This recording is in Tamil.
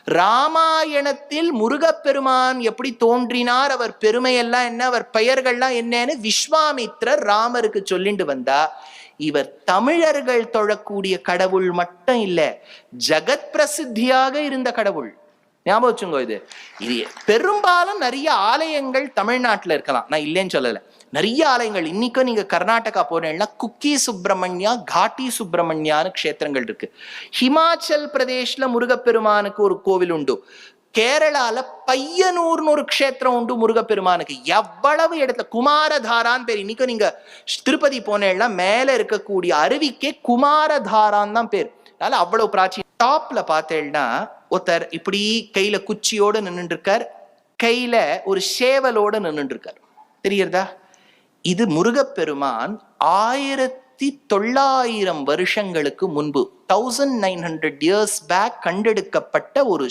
ராமாயணத்தில் முருகப்பெருமான் எப்படி தோன்றினார், அவர் பெருமையெல்லாம் என்ன, அவர் பெயர்கள்லாம் என்னன்னு விஸ்வாமித்ரர் ராமருக்கு சொல்லிட்டு வந்தா, இவர் தமிழர்கள் தொழக்கூடிய கடவுள் மட்டும் இல்ல, ஜகத் பிரசித்தியாக இருந்த கடவுள். ஞாபகம் வச்சுங்கோ. இது பெரும்பாலும் நிறைய ஆலயங்கள் தமிழ்நாட்டுல இருக்கலாம், நான் இல்லைன்னு சொல்லல. நிறைய ஆலயங்கள் இன்னைக்கும் நீங்க கர்நாடகா போனீங்கன்னா குக்கி சுப்பிரமணியா, காட்டி சுப்பிரமணியான்னு க்ஷேத்திரங்கள் இருக்கு. ஹிமாச்சல் பிரதேஷ்ல முருகப்பெருமானுக்கு ஒரு கோவில் உண்டு. கேரளால பையனூர்னு ஒரு க்ஷேத்திரம் உண்டு முருகப்பெருமானுக்கு. எவ்வளவு இடத்துல குமாரதாரான்னு பேர். இன்னைக்கும் நீங்க திருப்பதி போனேன்னா மேல இருக்கக்கூடிய அருவிக்கே குமாரதாரான் தான் பேர். அதனால அவ்வளவு பிராச்சீன. டாப்ல பார்த்தேன்னா ஒருத்தர் இப்படி கையில குச்சியோட நின்றுட்டு இருக்கார், கையில ஒரு சேவலோட நின்றுட்டு இருக்கார். தெரியுறதா? இது முருகப்பெருமான் 1900 வருஷங்களுக்கு முன்பு 1900 years பேக் கண்டெடுக்கப்பட்ட ஒரு